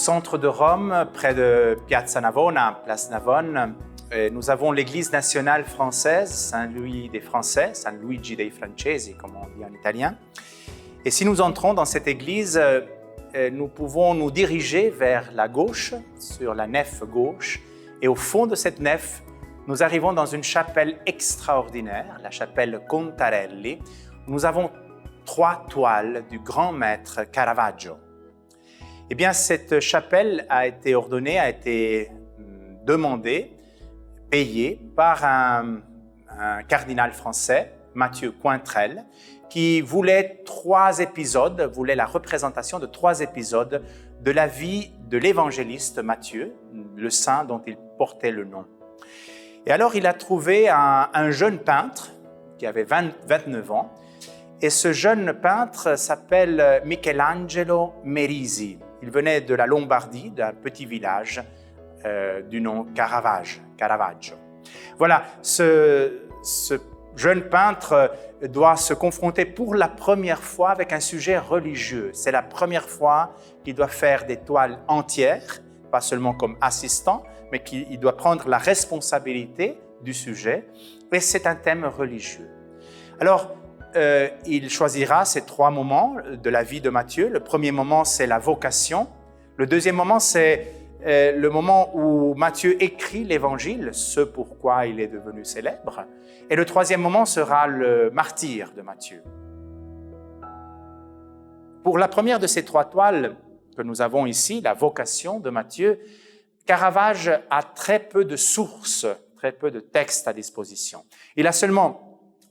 centre de Rome, près de Piazza Navona, Place Navone, nous avons l'église nationale française, Saint-Louis des Français, San Luigi dei Francesi, comme on dit en italien. Et si nous entrons dans cette église, nous pouvons nous diriger vers la gauche, sur la nef gauche. Et au fond de cette nef, nous arrivons dans une chapelle extraordinaire, la chapelle Contarelli. Nous avons 3 toiles du grand maître Caravaggio. Eh bien, cette chapelle a été ordonnée, a été demandée, payée par un cardinal français, Mathieu Cointrel, qui voulait la représentation de 3 épisodes de la vie de l'évangéliste Matthieu, le saint dont il portait le nom. Et alors, il a trouvé un jeune peintre qui avait 29 ans, et ce jeune peintre s'appelle Michelangelo Merisi. Il venait de la Lombardie, d'un petit village du nom Caravaggio. Voilà, ce jeune peintre doit se confronter pour la première fois avec un sujet religieux. C'est la première fois qu'il doit faire des toiles entières, pas seulement comme assistant, mais qu'il doit prendre la responsabilité du sujet, et c'est un thème religieux. Alors, il choisira ces 3 moments de la vie de Matthieu. Le premier moment, c'est la vocation. Le deuxième moment, c'est le moment où Matthieu écrit l'Évangile, ce pourquoi il est devenu célèbre. Et le troisième moment sera le martyre de Matthieu. Pour la première de ces 3 toiles que nous avons ici, la vocation de Matthieu, Caravage a très peu de sources, très peu de textes à disposition. Il a seulement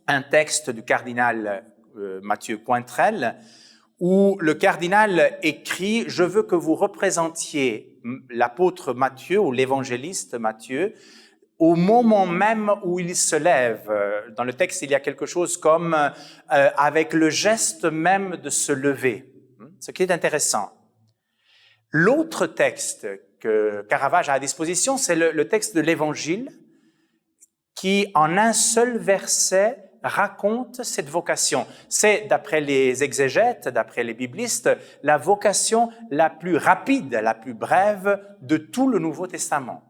un texte du cardinal Mathieu Cointrel, où le cardinal écrit « Je veux que vous représentiez l'apôtre Matthieu ou l'évangéliste Matthieu au moment même où il se lève. » Dans le texte, il y a quelque chose comme « avec le geste même de se lever », ce qui est intéressant. L'autre texte que Caravage a à disposition, c'est le texte de l'Évangile qui, en un seul verset, raconte cette vocation. C'est, d'après les exégètes, d'après les biblistes, la vocation la plus rapide, la plus brève de tout le Nouveau Testament.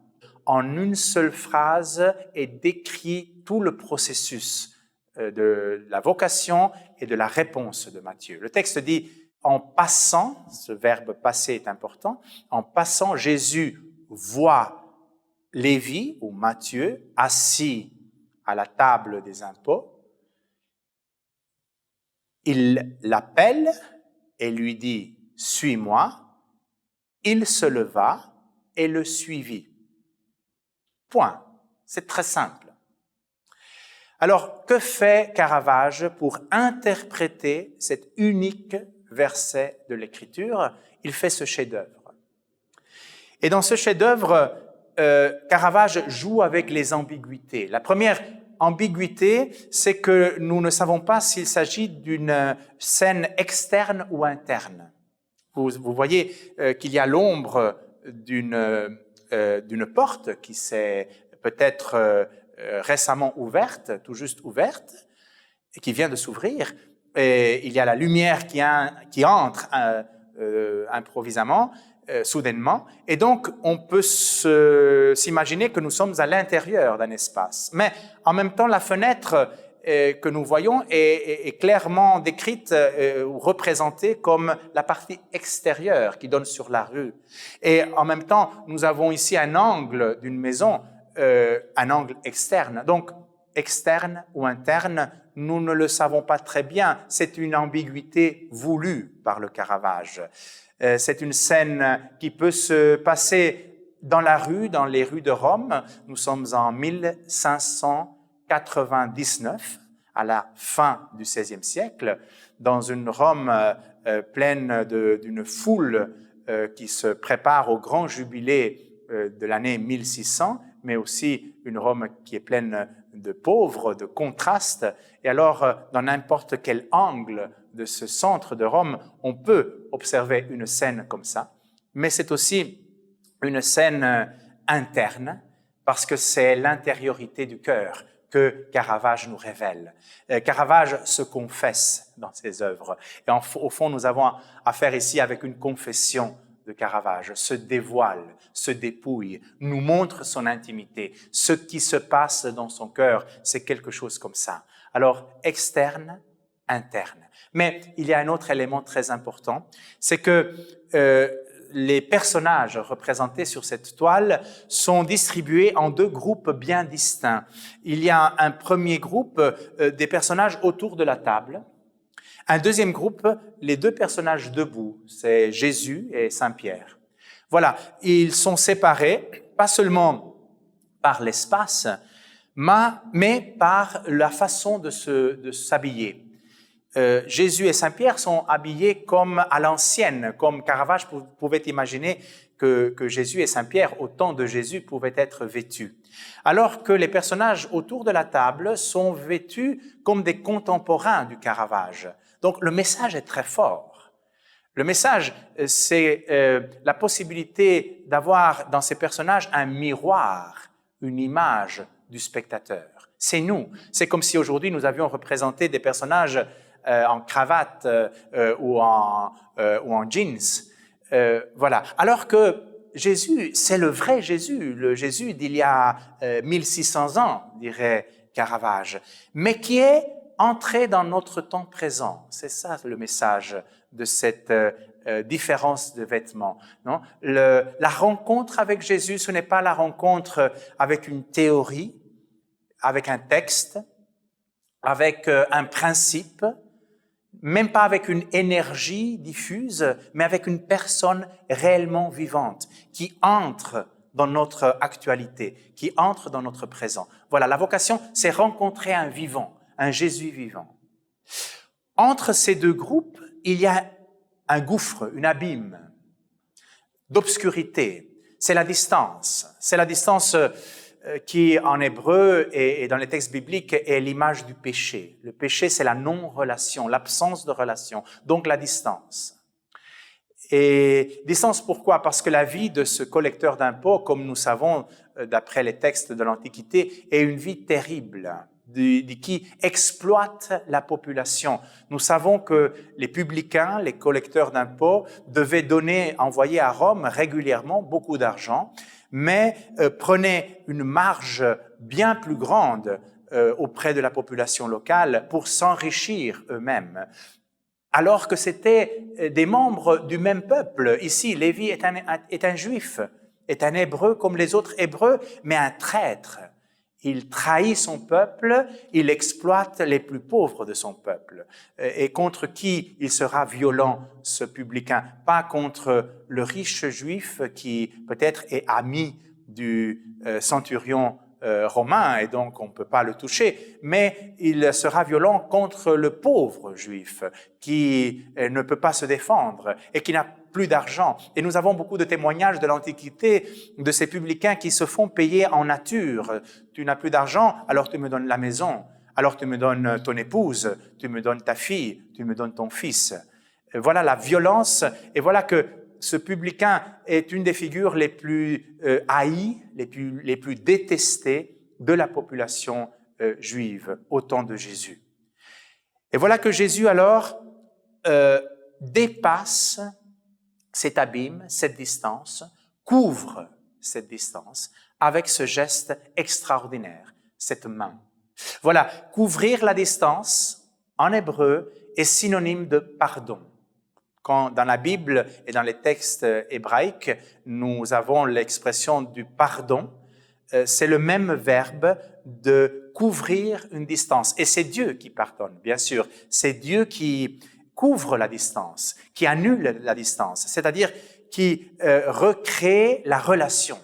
En une seule phrase est décrit tout le processus de la vocation et de la réponse de Matthieu. Le texte dit « En passant », ce verbe « passer » est important, « en passant, Jésus voit Lévi, ou Matthieu, assis à la table des impôts. Il l'appelle et lui dit « Suis-moi ». Il se leva et le suivit. Point. C'est très simple. Alors, que fait Caravage pour interpréter cet unique verset de l'Écriture? Il fait ce chef-d'œuvre. Et dans ce chef-d'œuvre, Caravage joue avec les ambiguïtés. La première ambiguïté, c'est que nous ne savons pas s'il s'agit d'une scène externe ou interne. Vous voyez qu'il y a l'ombre d'une porte qui s'est peut-être récemment ouverte, tout juste ouverte, et qui vient de s'ouvrir. Et il y a la lumière qui entre improvisamment, soudainement, et donc on peut s'imaginer que nous sommes à l'intérieur d'un espace. Mais en même temps, la fenêtre que nous voyons est clairement décrite ou représentée comme la partie extérieure qui donne sur la rue. Et en même temps, nous avons ici un angle d'une maison, un angle externe. Donc, externe ou interne, nous ne le savons pas très bien. C'est une ambiguïté voulue par le Caravage. C'est une scène qui peut se passer dans la rue, dans les rues de Rome. Nous sommes en 1599, à la fin du XVIe siècle, dans une Rome pleine d'une foule qui se prépare au grand jubilé de l'année 1600, mais aussi une Rome qui est pleine de pauvres, de contrastes. Et alors, dans n'importe quel angle de ce centre de Rome, on peut observer une scène comme ça, mais c'est aussi une scène interne, parce que c'est l'intériorité du cœur que Caravage nous révèle. Caravage se confesse dans ses œuvres. Et au fond, nous avons affaire ici avec une confession de Caravage se dévoile, se dépouille, nous montre son intimité. Ce qui se passe dans son cœur, c'est quelque chose comme ça. Alors, externe, interne. Mais il y a un autre élément très important, c'est que les personnages représentés sur cette toile sont distribués en deux groupes bien distincts. Il y a un premier groupe des personnages autour de la table. Un deuxième groupe, les deux personnages debout, c'est Jésus et Saint-Pierre. Voilà, ils sont séparés, pas seulement par l'espace, mais par la façon de s'habiller. Jésus et Saint-Pierre sont habillés comme à l'ancienne, comme Caravage pouvait imaginer que Jésus et Saint-Pierre, au temps de Jésus, pouvaient être vêtus. Alors que les personnages autour de la table sont vêtus comme des contemporains du Caravage. Donc le message est très fort. Le message, c'est la possibilité d'avoir dans ces personnages un miroir, une image du spectateur. C'est nous. C'est comme si aujourd'hui nous avions représenté des personnages en cravate ou en jeans. Voilà. Alors que Jésus, c'est le vrai Jésus, le Jésus d'il y a 1600 ans, dirait Caravage, mais qui est entré dans notre temps présent. C'est ça le message de cette différence de vêtements. Non? La rencontre avec Jésus, ce n'est pas la rencontre avec une théorie, avec un texte, avec un principe, même pas avec une énergie diffuse, mais avec une personne réellement vivante qui entre dans notre actualité, qui entre dans notre présent. Voilà, la vocation, c'est rencontrer un vivant, un Jésus vivant. Entre ces deux groupes, il y a un gouffre, un abîme d'obscurité. C'est la distance. C'est la distance qui, en hébreu et dans les textes bibliques, est l'image du péché. Le péché, c'est la non-relation, l'absence de relation, donc la distance. Et distance, pourquoi? Parce que la vie de ce collecteur d'impôts, comme nous savons d'après les textes de l'Antiquité, est une vie terrible, qui exploite la population. Nous savons que les publicains, les collecteurs d'impôts, devaient envoyer à Rome régulièrement beaucoup d'argent, mais prenaient une marge bien plus grande auprès de la population locale pour s'enrichir eux-mêmes. Alors que c'était des membres du même peuple. Ici, Lévi est un juif, est un hébreu comme les autres hébreux, mais un traître. Il trahit son peuple, il exploite les plus pauvres de son peuple. Et contre qui il sera violent, ce publicain? Pas contre le riche juif qui peut-être est ami du centurion romain et donc on ne peut pas le toucher, mais il sera violent contre le pauvre juif qui ne peut pas se défendre et qui n'a plus d'argent. Et nous avons beaucoup de témoignages de l'Antiquité de ces publicains qui se font payer en nature. Tu n'as plus d'argent, alors tu me donnes la maison, alors tu me donnes ton épouse, tu me donnes ta fille, tu me donnes ton fils. Voilà la violence et voilà que ce publicain est une des figures les plus haïes, les plus détestées de la population juive au temps de Jésus. Et voilà que Jésus alors dépasse cet abîme, cette distance, couvre cette distance avec ce geste extraordinaire, cette main. Voilà, couvrir la distance en hébreu est synonyme de pardon. Quand dans la Bible et dans les textes hébraïques, nous avons l'expression du pardon, c'est le même verbe de couvrir une distance. Et c'est Dieu qui pardonne, bien sûr. C'est Dieu qui couvre la distance, qui annule la distance, c'est-à-dire qui recrée la relation,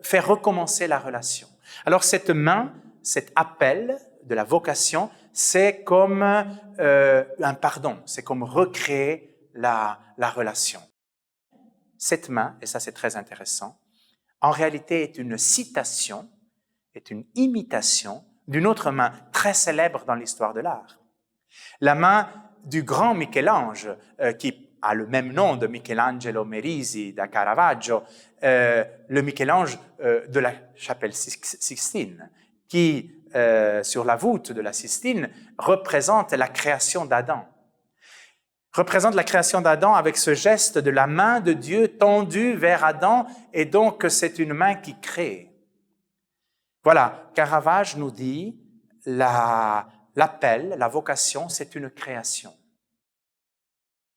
fait recommencer la relation. Alors cette main, cet appel de la vocation, c'est comme un pardon, c'est comme recréer la relation. Cette main, et ça c'est très intéressant, en réalité est une citation, est une imitation d'une autre main très célèbre dans l'histoire de l'art. La main du grand Michel-Ange, qui a le même nom de Michelangelo Merisi da Caravaggio, le Michel-Ange de la chapelle Sixtine, qui, sur la voûte de la Sistine, représente la création d'Adam. représente la création d'Adam avec ce geste de la main de Dieu tendue vers Adam, et donc c'est une main qui crée. Voilà, Caravage nous dit l'appel, la vocation, c'est une création.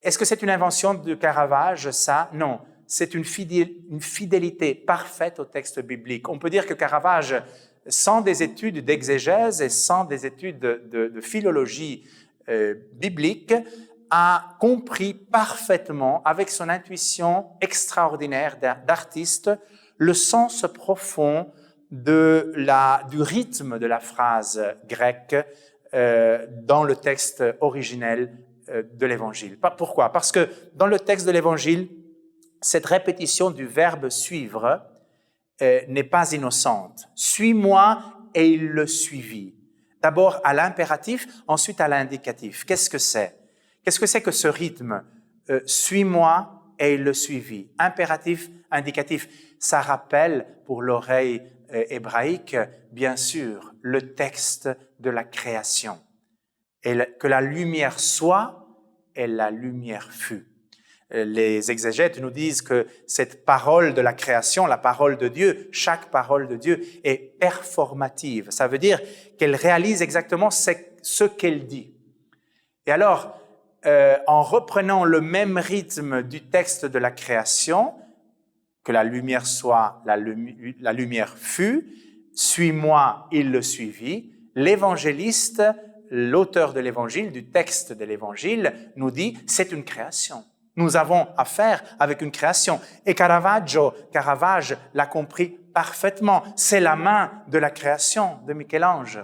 Est-ce que c'est une invention de Caravage, ça? Non, c'est une fidélité parfaite au texte biblique. On peut dire que Caravage, sans des études d'exégèse et sans des études de philologie biblique, a compris parfaitement, avec son intuition extraordinaire d'artiste, le sens profond du rythme de la phrase grecque dans le texte originel de l'Évangile. Pourquoi? Parce que dans le texte de l'Évangile, cette répétition du verbe « suivre » n'est pas innocente. « Suis-moi » et il le suivit. D'abord à l'impératif, ensuite à l'indicatif. Qu'est-ce que c'est? Qu'est-ce que c'est que ce rythme? Suis-moi et il le suivit. Impératif, indicatif. Ça rappelle pour l'oreille hébraïque, bien sûr, le texte de la création. Et que la lumière soit et la lumière fut. Les exégètes nous disent que cette parole de la création, la parole de Dieu, chaque parole de Dieu est performative. Ça veut dire qu'elle réalise exactement ce qu'elle dit. Et alors, en reprenant le même rythme du texte de la création, que la lumière soit, la lumière fut, suis-moi, il le suivit, l'évangéliste, l'auteur de l'évangile, du texte de l'évangile, nous dit c'est une création. Nous avons affaire avec une création. Et Caravage l'a compris parfaitement. C'est la main de la création de Michel-Ange.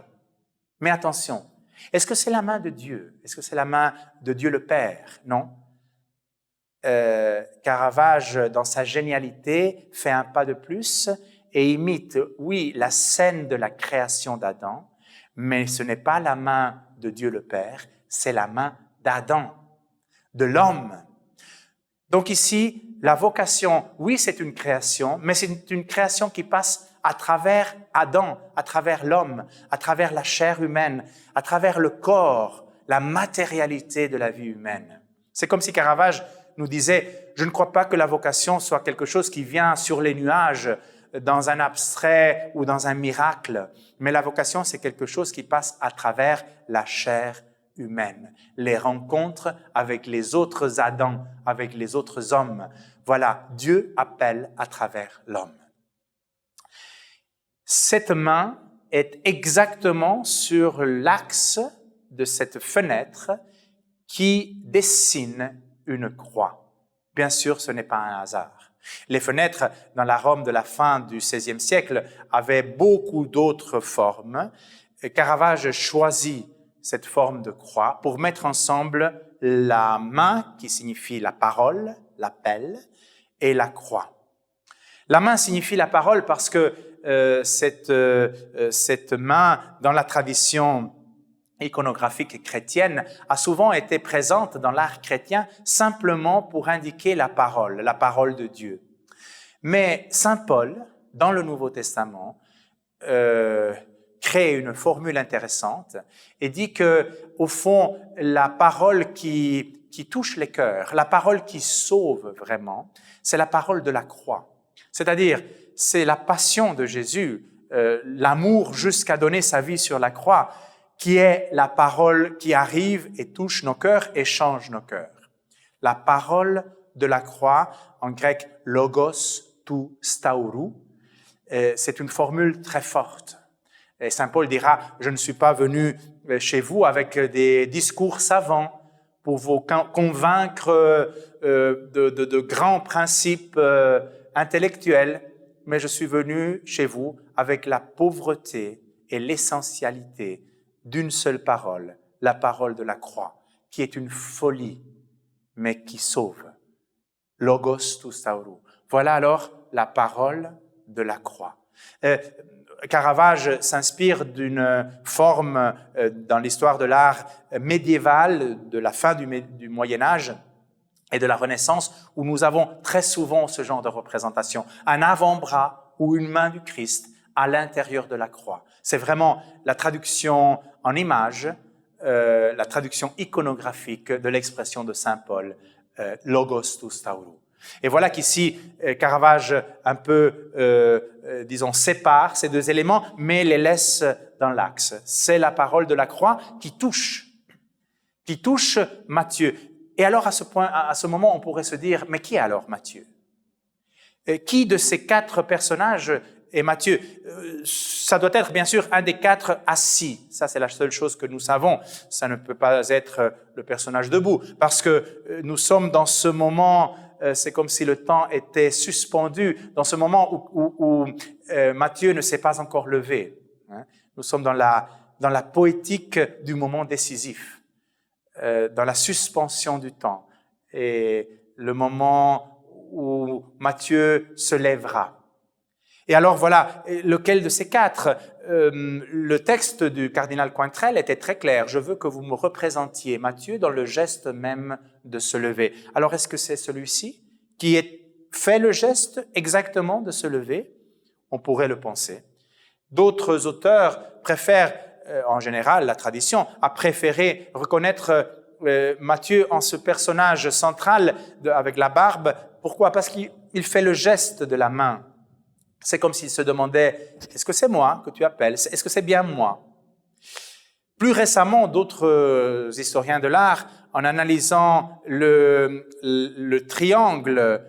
Mais attention, est-ce que c'est la main de Dieu? Est-ce que c'est la main de Dieu le Père? Non. Caravage, dans sa génialité, fait un pas de plus et imite, oui, la scène de la création d'Adam, mais ce n'est pas la main de Dieu le Père, c'est la main d'Adam, de l'homme. Donc ici, la vocation, oui, c'est une création, mais c'est une création qui passe à travers Adam, à travers l'homme, à travers la chair humaine, à travers le corps, la matérialité de la vie humaine. C'est comme si Caravage nous disait, je ne crois pas que la vocation soit quelque chose qui vient sur les nuages, dans un abstrait ou dans un miracle, mais la vocation, c'est quelque chose qui passe à travers la chair humaine, les rencontres avec les autres Adams, avec les autres hommes. Voilà, Dieu appelle à travers l'homme. Cette main est exactement sur l'axe de cette fenêtre qui dessine une croix. Bien sûr, ce n'est pas un hasard. Les fenêtres dans la Rome de la fin du XVIe siècle avaient beaucoup d'autres formes. Caravage choisit cette forme de croix pour mettre ensemble la main qui signifie la parole, l'appel, et la croix. La main signifie la parole parce que cette main, dans la tradition iconographique chrétienne, a souvent été présente dans l'art chrétien simplement pour indiquer la parole de Dieu. Mais saint Paul, dans le Nouveau Testament, crée une formule intéressante et dit que, au fond, la parole qui touche les cœurs, la parole qui sauve vraiment, c'est la parole de la croix. C'est-à-dire, c'est la passion de Jésus, l'amour jusqu'à donner sa vie sur la croix, qui est la parole qui arrive et touche nos cœurs et change nos cœurs. La parole de la croix, en grec logos tou staurou, c'est une formule très forte. Et saint Paul dira, je ne suis pas venu chez vous avec des discours savants pour vous convaincre de grands principes intellectuels, mais je suis venu chez vous avec la pauvreté et l'essentialité d'une seule parole, la parole de la croix, qui est une folie, mais qui sauve. Logos tou staurou. Voilà alors la parole de la croix. Caravage s'inspire d'une forme dans l'histoire de l'art médiéval de la fin du Moyen-Âge et de la Renaissance, où nous avons très souvent ce genre de représentation. Un avant-bras ou une main du Christ à l'intérieur de la croix. C'est vraiment la traduction en images la traduction iconographique de l'expression de saint Paul, logos tous tauru. Et voilà qu'ici, Caravage un peu, disons, sépare ces deux éléments, mais les laisse dans l'axe. C'est la parole de la croix qui touche Matthieu. Et alors, à ce moment, on pourrait se dire, mais qui est alors Matthieu? Qui de ces quatre personnages est Matthieu? Ça doit être bien sûr un des quatre assis. Ça, c'est la seule chose que nous savons. Ça ne peut pas être le personnage debout, parce que nous sommes dans ce moment, c'est comme si le temps était suspendu, dans ce moment où Matthieu ne s'est pas encore levé. Nous sommes dans la poétique du moment décisif, dans la suspension du temps, et le moment où Matthieu se lèvera. Et alors voilà, lequel de ces quatre? Le texte du cardinal Cointrel était très clair. Je veux que vous me représentiez Matthieu dans le geste même de se lever. Alors est-ce que c'est celui-ci qui fait le geste exactement de se lever? On pourrait le penser. D'autres auteurs préfèrent, en général, la tradition a préféré reconnaître Matthieu en ce personnage central avec la barbe. Pourquoi? Parce qu'il fait le geste de la main. C'est comme s'il se demandait, est-ce que c'est moi que tu appelles? Est-ce que c'est bien moi? Plus récemment, historiens de l'art, en analysant le triangle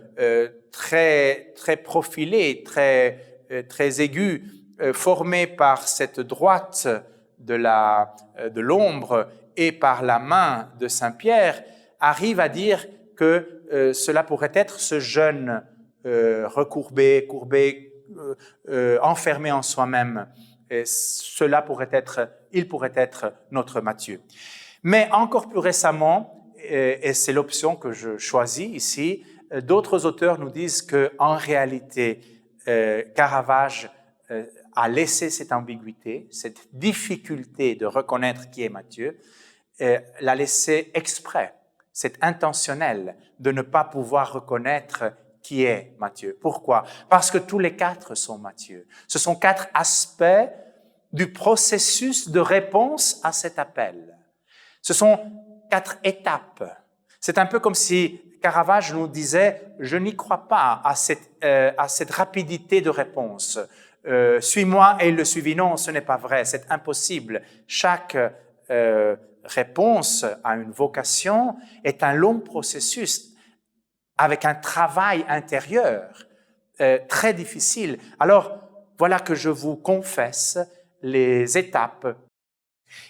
très profilé, très aigu, formé par cette droite de l'ombre et par la main de Saint Pierre, arrivent à dire que cela pourrait être ce jeune recourbé, courbé, enfermé en soi-même. Et il pourrait être notre Matthieu. Mais encore plus récemment, et c'est l'option que je choisis ici, d'autres auteurs nous disent qu'en réalité, Caravage a laissé cette ambiguïté, cette difficulté de reconnaître qui est Matthieu, l'a laissé exprès. C'est intentionnel de ne pas pouvoir reconnaître qui est Matthieu. Pourquoi? Parce que tous les quatre sont Matthieu. Ce sont quatre aspects du processus de réponse à cet appel. Ce sont quatre étapes. C'est un peu comme si Caravage nous disait « Je n'y crois pas à cette rapidité de réponse. Suis-moi » et il le suivit. Non, ce n'est pas vrai, c'est impossible. Chaque réponse à une vocation est un long processus avec un travail intérieur très difficile. Alors, voilà que je vous confesse les étapes.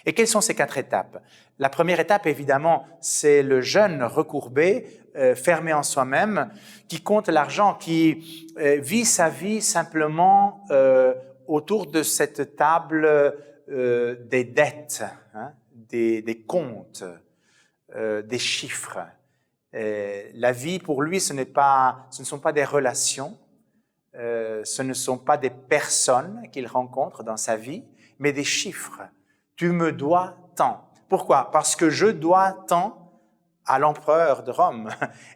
Et quelles sont ces quatre étapes? La première étape, évidemment, c'est le jeune recourbé, fermé en soi-même, qui compte l'argent, qui vit sa vie simplement autour de cette table des dettes, des comptes, des chiffres. La vie, pour lui, ce ne sont pas des relations, ce ne sont pas des personnes qu'il rencontre dans sa vie, mais des chiffres. Tu me dois tant. Pourquoi? Parce que je dois tant à l'empereur de Rome.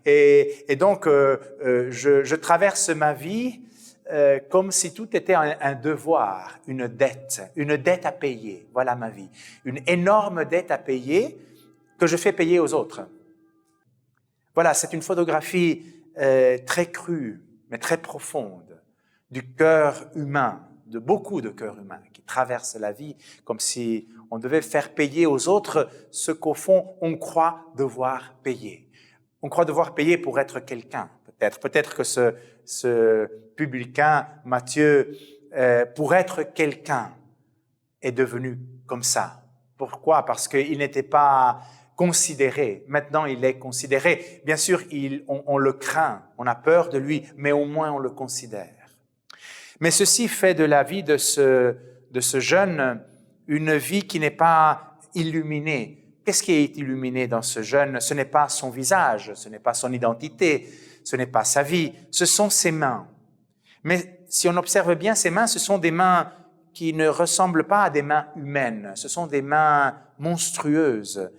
Et donc, je traverse ma vie comme si tout était un devoir, une dette à payer. Voilà ma vie. Une énorme dette à payer que je fais payer aux autres. Voilà, c'est une photographie très crue, mais très profonde, du cœur humain, de beaucoup de cœurs humains qui traversent la vie comme si on devait faire payer aux autres ce qu'au fond, on croit devoir payer. On croit devoir payer pour être quelqu'un, peut-être. Peut-être que ce publicain, Matthieu, pour être quelqu'un, est devenu comme ça. Pourquoi? Parce qu'il n'était pas considéré. Maintenant, il est considéré. Bien sûr, on le craint, on a peur de lui, mais au moins on le considère. Mais ceci fait de la vie de ce jeune une vie qui n'est pas illuminée. Qu'est-ce qui est illuminé dans ce jeune? Ce n'est pas son visage, ce n'est pas son identité, ce n'est pas sa vie, ce sont ses mains. Mais si on observe bien ses mains, ce sont des mains qui ne ressemblent pas à des mains humaines. Ce sont des mains monstrueuses,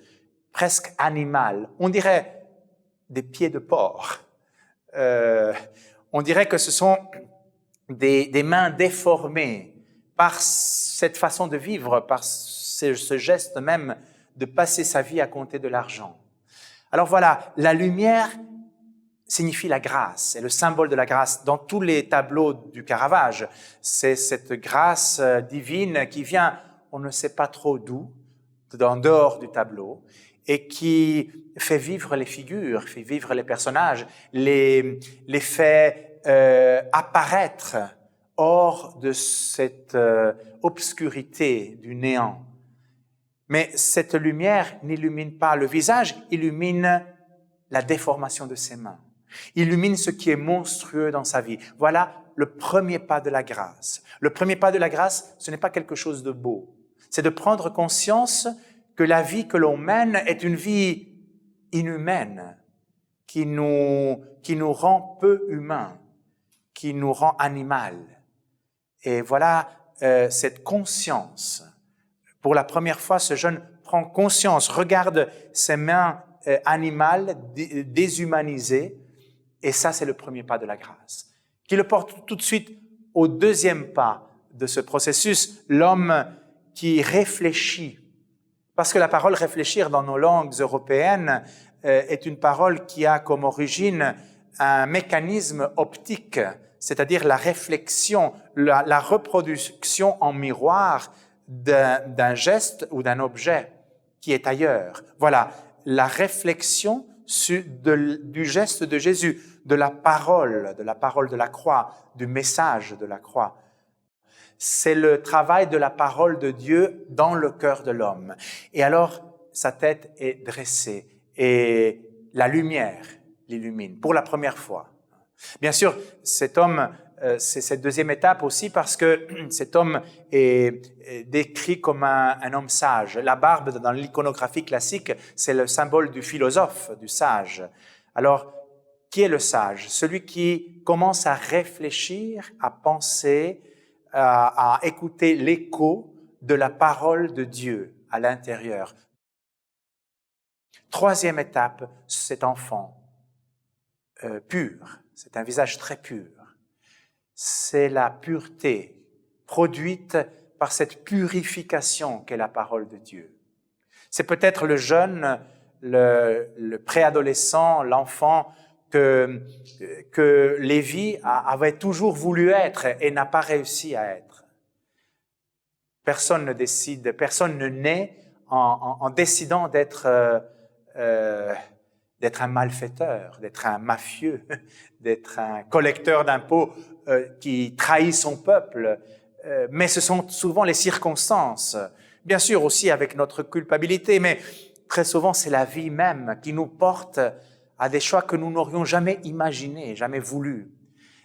presque animales. On dirait des pieds de porc. On dirait que ce sont des mains déformées par cette façon de vivre, par ce geste même de passer sa vie à compter de l'argent. Alors voilà, la lumière signifie la grâce, est le symbole de la grâce. Dans tous les tableaux du Caravage, c'est cette grâce divine qui vient, on ne sait pas trop d'où, en dehors du tableau, et qui fait vivre les figures, fait vivre les personnages, les fait apparaître hors de cette obscurité du néant. Mais cette lumière n'illumine pas le visage, illumine la déformation de ses mains. Illumine ce qui est monstrueux dans sa vie. Voilà le premier pas de la grâce. Le premier pas de la grâce, ce n'est pas quelque chose de beau. C'est de prendre conscience que la vie que l'on mène est une vie inhumaine, qui nous rend peu humains, qui nous rend animal. Et voilà cette conscience. Pour la première fois, ce jeune prend conscience, regarde ses mains animales, déshumanisées, et ça, c'est le premier pas de la grâce, qui le porte tout de suite au deuxième pas de ce processus, l'homme qui réfléchit. Parce que la parole « réfléchir » dans nos langues européennes est une parole qui a comme origine un mécanisme optique, c'est-à-dire la réflexion, la reproduction en miroir d'un geste ou d'un objet qui est ailleurs. Voilà, la réflexion du geste de Jésus, de la parole de la croix, du message de la croix. C'est le travail de la parole de Dieu dans le cœur de l'homme. Et alors, sa tête est dressée et la lumière l'illumine pour la première fois. Bien sûr, cet homme, c'est cette deuxième étape aussi parce que cet homme est décrit comme un homme sage. La barbe, dans l'iconographie classique, c'est le symbole du philosophe, du sage. Alors, qui est le sage? Celui qui commence à réfléchir, à penser, à écouter l'écho de la parole de Dieu à l'intérieur. Troisième étape, cet enfant pur, c'est un visage très pur. C'est la pureté produite par cette purification qu'est la parole de Dieu. C'est peut-être le jeune, le préadolescent, l'enfant que Lévi avait toujours voulu être et n'a pas réussi à être. Personne ne décide, personne ne naît en décidant d'être un malfaiteur, d'être un mafieux, d'être un collecteur d'impôts qui trahit son peuple. Mais ce sont souvent les circonstances, bien sûr aussi avec notre culpabilité, mais très souvent c'est la vie même qui nous porte à des choix que nous n'aurions jamais imaginés, jamais voulu.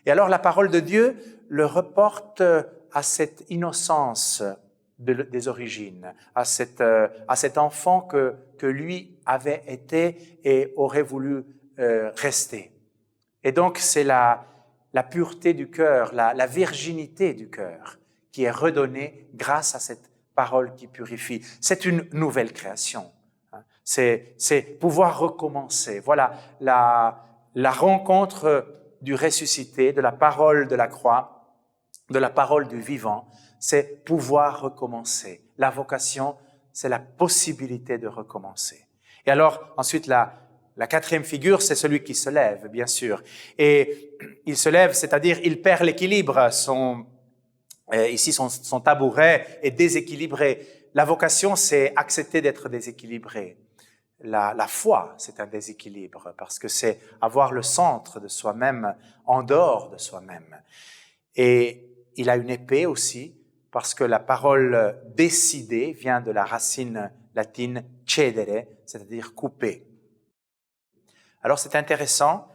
Et alors la parole de Dieu le reporte à cette innocence des origines, à cet enfant que lui avait été et aurait voulu rester. Et donc c'est la pureté du cœur, la virginité du cœur qui est redonnée grâce à cette parole qui purifie. C'est une nouvelle création. C'est pouvoir recommencer. Voilà la rencontre du ressuscité, de la parole de la croix, de la parole du vivant, c'est pouvoir recommencer. La vocation, c'est la possibilité de recommencer. Et alors, ensuite, la quatrième figure, c'est celui qui se lève, bien sûr. Et il se lève, c'est-à-dire il perd l'équilibre. Ici, son tabouret est déséquilibré. La vocation, c'est accepter d'être déséquilibré. La foi, c'est un déséquilibre parce que c'est avoir le centre de soi-même en dehors de soi-même. Et il a une épée aussi parce que la parole décider vient de la racine latine cedere, c'est-à-dire couper. Alors c'est intéressant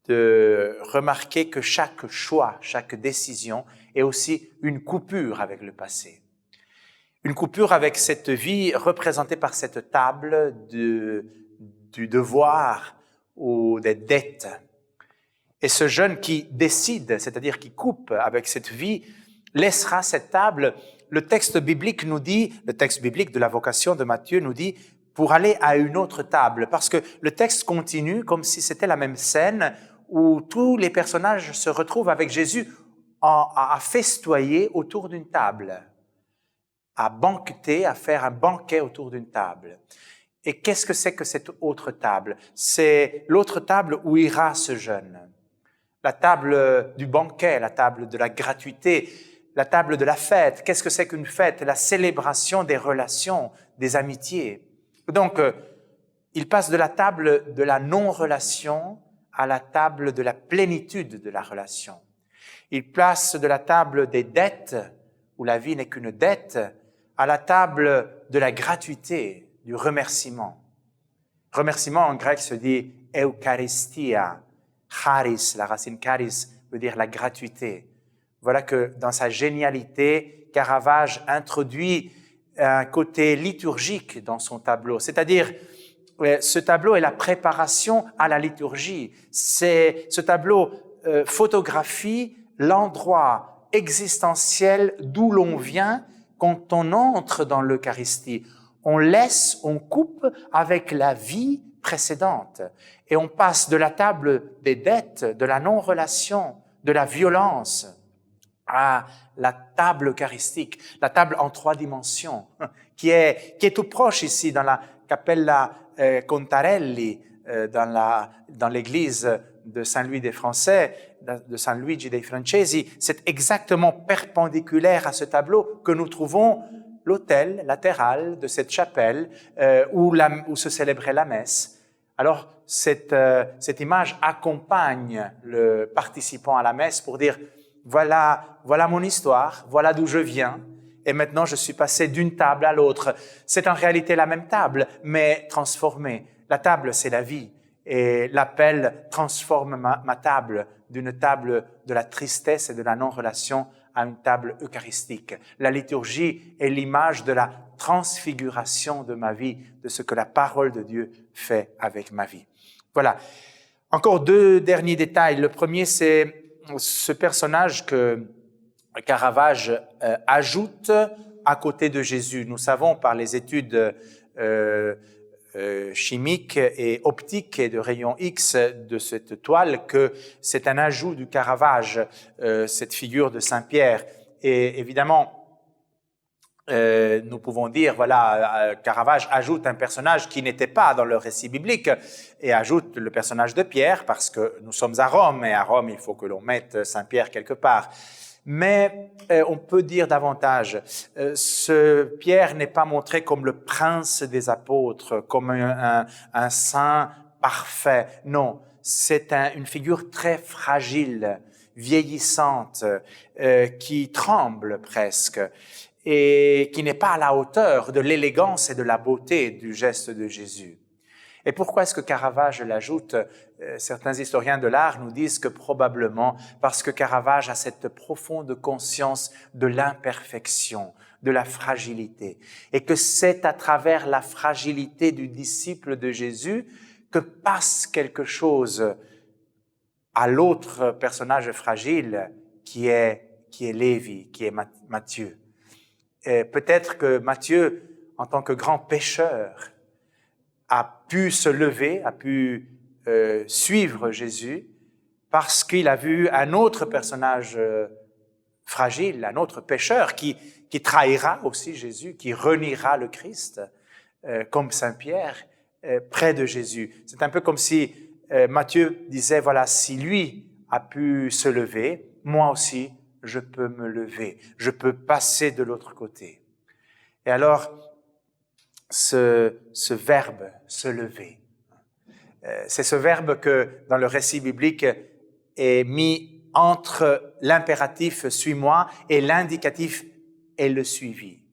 de remarquer que chaque choix, chaque décision est aussi une coupure avec le passé. Une coupure avec cette vie représentée par cette table du devoir ou des dettes. Et ce jeune qui décide, c'est-à-dire qui coupe avec cette vie, laissera cette table. Le texte biblique nous dit, le texte biblique de la vocation de Matthieu nous dit, pour aller à une autre table. Parce que le texte continue comme si c'était la même scène où tous les personnages se retrouvent avec Jésus à festoyer autour d'une table, à banqueter, à faire un banquet autour d'une table. Et qu'est-ce que c'est que cette autre table? C'est l'autre table où ira ce jeûne. La table du banquet, la table de la gratuité, la table de la fête. Qu'est-ce que c'est qu'une fête? La célébration des relations, des amitiés. Donc, il passe de la table de la non-relation à la table de la plénitude de la relation. Il passe de la table des dettes, où la vie n'est qu'une dette, à la table de la gratuité, du remerciement. Remerciement en grec se dit eucharistia. Charis, la racine charis veut dire la gratuité. Voilà que dans sa génialité, Caravage introduit un côté liturgique dans son tableau. C'est-à-dire, ce tableau est la préparation à la liturgie. Ce tableau photographie l'endroit existentiel d'où l'on vient quand on entre dans l'Eucharistie. On coupe avec la vie précédente et on passe de la table des dettes, de la non-relation, de la violence à la table eucharistique, la table en 3 dimensions, qui est tout proche ici dans la Cappella Contarelli, dans l'église de Saint-Louis des Français, de San Luigi dei Francesi. C'est exactement perpendiculaire à ce tableau que nous trouvons l'autel latéral de cette chapelle où se célébrait la messe. Alors, cette image accompagne le participant à la messe pour dire « Voilà mon histoire, voilà d'où je viens, et maintenant je suis passé d'une table à l'autre. » C'est en réalité la même table, mais transformée. La table, c'est la vie, et l'appel transforme ma table d'une table de la tristesse et de la non-relation à une table eucharistique. La liturgie est l'image de la transfiguration de ma vie, de ce que la parole de Dieu fait avec ma vie. Voilà. Encore 2 derniers détails. Le premier, c'est ce personnage que Caravage ajoute à côté de Jésus. Nous savons par les études chimiques et optiques et de rayons X de cette toile que c'est un ajout du Caravage, cette figure de Saint-Pierre. Et évidemment, nous pouvons dire, voilà, Caravage ajoute un personnage qui n'était pas dans le récit biblique et ajoute le personnage de Pierre parce que nous sommes à Rome et à Rome, il faut que l'on mette Saint-Pierre quelque part. Mais on peut dire davantage, ce Pierre n'est pas montré comme le prince des apôtres, comme un saint parfait. Non, c'est une figure très fragile, vieillissante, qui tremble presque et qui n'est pas à la hauteur de l'élégance et de la beauté du geste de Jésus. Et pourquoi est-ce que Caravage l'ajoute? Certains historiens de l'art nous disent que probablement parce que Caravage a cette profonde conscience de l'imperfection, de la fragilité, et que c'est à travers la fragilité du disciple de Jésus que passe quelque chose à l'autre personnage fragile qui est Lévi, qui est Matthieu. Et peut-être que Matthieu, en tant que grand pécheur, a pu se lever, a pu suivre Jésus parce qu'il a vu un autre personnage fragile, un autre pécheur qui trahira aussi Jésus, qui reniera le Christ, comme Saint-Pierre, près de Jésus. C'est un peu comme si Matthieu disait, voilà, si lui a pu se lever, moi aussi, je peux me lever, je peux passer de l'autre côté. Et alors, ce verbe, se lever, c'est ce verbe que, dans le récit biblique, est mis entre l'impératif « suis-moi » et l'indicatif « et le suivit ».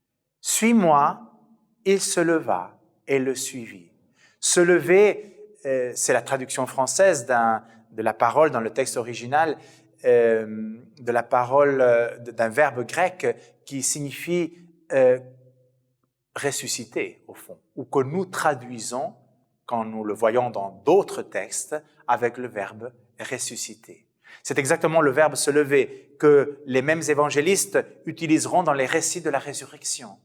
« Suis-moi », il se leva et le suivit. Se lever, c'est la traduction française de la parole dans le texte original, de la parole d'un verbe grec qui signifie ressusciter, au fond, ou que nous traduisons, quand nous le voyons dans d'autres textes, avec le verbe ressusciter. C'est exactement le verbe se lever que les mêmes évangélistes utiliseront dans les récits de la résurrection.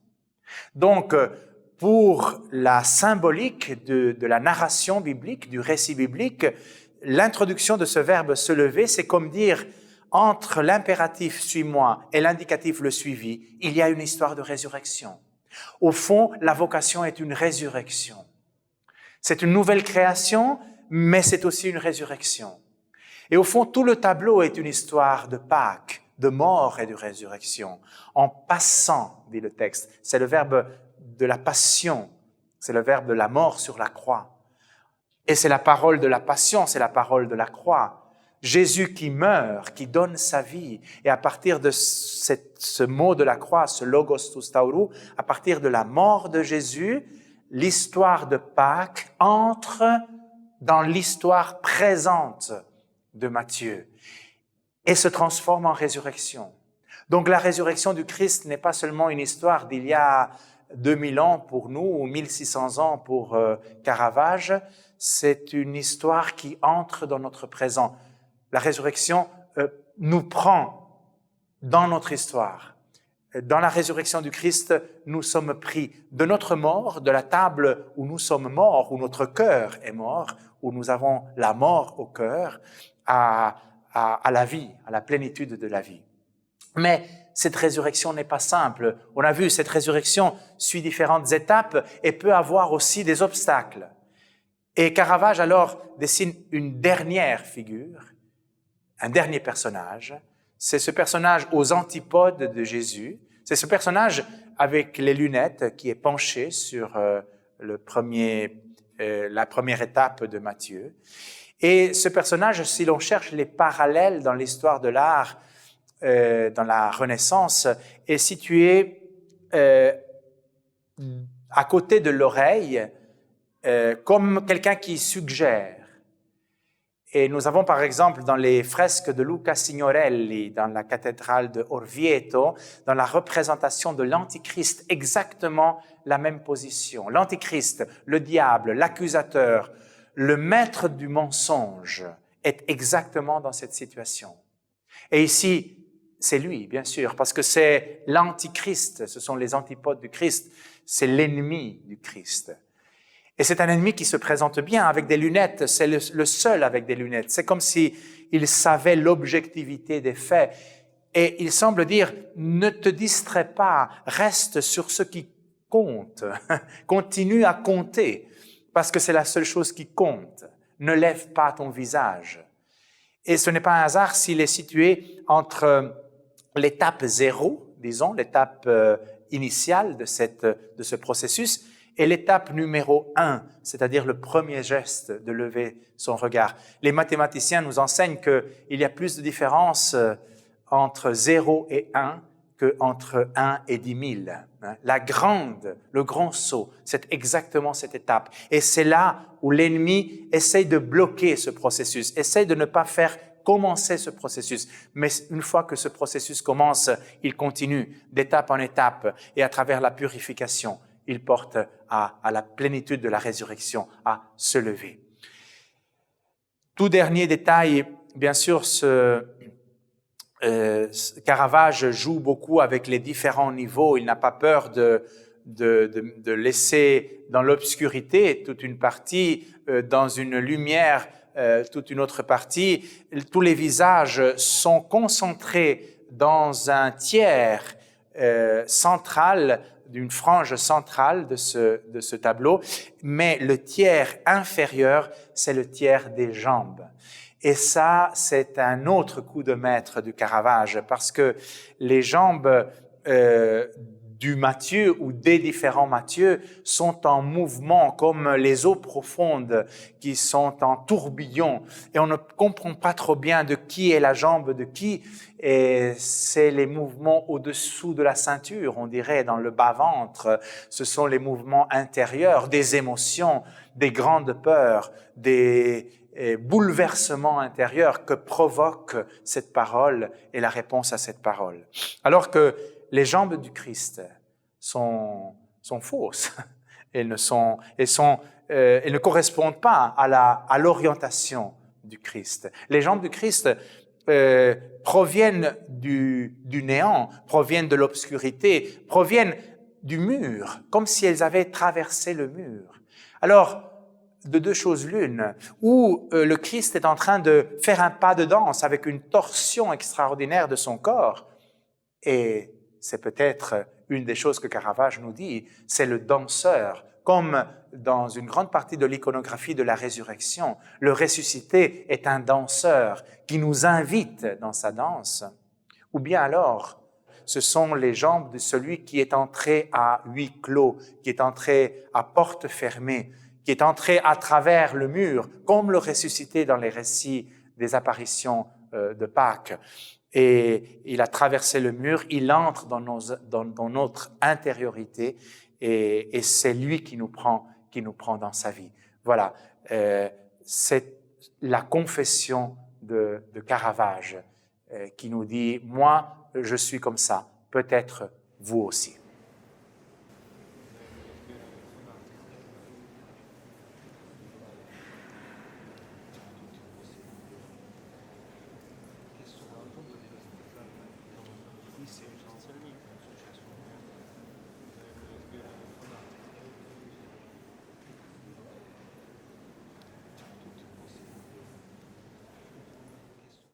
Donc, pour la symbolique de la narration biblique, du récit biblique, l'introduction de ce verbe se lever, c'est comme dire, entre l'impératif « suis-moi » et l'indicatif « le suivi », il y a une histoire de résurrection. Au fond, la vocation est une résurrection. C'est une nouvelle création, mais c'est aussi une résurrection. Et au fond, tout le tableau est une histoire de Pâques, de mort et de résurrection. En passant, dit le texte, c'est le verbe de la passion, c'est le verbe de la mort sur la croix. Et c'est la parole de la passion, c'est la parole de la croix. Jésus qui meurt, qui donne sa vie. Et à partir de ce mot de la croix, ce logos tous taurou, à partir de la mort de Jésus, l'histoire de Pâques entre dans l'histoire présente de Matthieu et se transforme en résurrection. Donc la résurrection du Christ n'est pas seulement une histoire d'il y a 2000 ans pour nous ou 1600 ans pour Caravage, c'est une histoire qui entre dans notre présent. La résurrection nous prend dans notre histoire. Dans la résurrection du Christ, nous sommes pris de notre mort, de la table où nous sommes morts, où notre cœur est mort, où nous avons la mort au cœur, à la vie, à la plénitude de la vie. Mais cette résurrection n'est pas simple. On a vu, cette résurrection suit différentes étapes et peut avoir aussi des obstacles. Et Caravage alors dessine une dernière figure, un dernier personnage. C'est ce personnage aux antipodes de Jésus. C'est ce personnage avec les lunettes qui est penché sur la première étape de Matthieu. Et ce personnage, si l'on cherche les parallèles dans l'histoire de l'art, dans la Renaissance, est situé à côté de l'oreille, comme quelqu'un qui suggère. Et nous avons par exemple dans les fresques de Luca Signorelli, dans la cathédrale de Orvieto, dans la représentation de l'Antichrist, exactement la même position. L'Antichrist, le diable, l'accusateur, le maître du mensonge est exactement dans cette situation. Et ici, c'est lui, bien sûr, parce que c'est l'Antichrist, ce sont les antipodes du Christ, c'est l'ennemi du Christ. Et c'est un ennemi qui se présente bien avec des lunettes, c'est le seul avec des lunettes. C'est comme s'il savait l'objectivité des faits. Et il semble dire, ne te distrais pas, reste sur ce qui compte, continue à compter, parce que c'est la seule chose qui compte. Ne lève pas ton visage. Et ce n'est pas un hasard s'il est situé entre l'étape 0, disons, l'étape initiale de ce processus, et l'étape numéro 1, c'est-à-dire le premier geste de lever son regard. Les mathématiciens nous enseignent qu'il y a plus de différence entre 0 et 1 qu'entre 1 et 10 000. Le grand saut, c'est exactement cette étape. Et c'est là où l'ennemi essaye de bloquer ce processus, essaye de ne pas faire commencer ce processus. Mais une fois que ce processus commence, il continue d'étape en étape et à travers la purification, il porte à la plénitude de la résurrection, à se lever. Tout dernier détail, bien sûr, Caravage joue beaucoup avec les différents niveaux. Il n'a pas peur de laisser dans l'obscurité toute une partie, dans une lumière toute une autre partie. Tous les visages sont concentrés dans un tiers central, d'une frange centrale de ce tableau, mais le tiers inférieur, c'est le tiers des jambes. Et ça, c'est un autre coup de maître du Caravage, parce que les jambes du Matthieu ou des différents Matthieu sont en mouvement comme les eaux profondes qui sont en tourbillon. Et on ne comprend pas trop bien de qui est la jambe de qui. Et c'est les mouvements au-dessous de la ceinture, on dirait, dans le bas-ventre. Ce sont les mouvements intérieurs, des émotions, des grandes peurs, des bouleversements intérieurs que provoque cette parole et la réponse à cette parole. Alors que les jambes du Christ sont fausses. Elles ne correspondent pas à l'orientation du Christ. Les jambes du Christ proviennent du néant, proviennent de l'obscurité, proviennent du mur, comme si elles avaient traversé le mur. Alors, de deux choses l'une, où le Christ est en train de faire un pas de danse avec une torsion extraordinaire de son corps. Et c'est peut-être une des choses que Caravage nous dit, c'est le danseur. Comme dans une grande partie de l'iconographie de la résurrection, le ressuscité est un danseur qui nous invite dans sa danse. Ou bien alors, ce sont les jambes de celui qui est entré à huis clos, qui est entré à porte fermée, qui est entré à travers le mur, comme le ressuscité dans les récits des apparitions de Pâques. Et il a traversé le mur, il entre dans notre intériorité et c'est lui qui nous prend dans sa vie. Voilà, c'est la confession de Caravage qui nous dit « Moi, je suis comme ça, peut-être vous aussi ».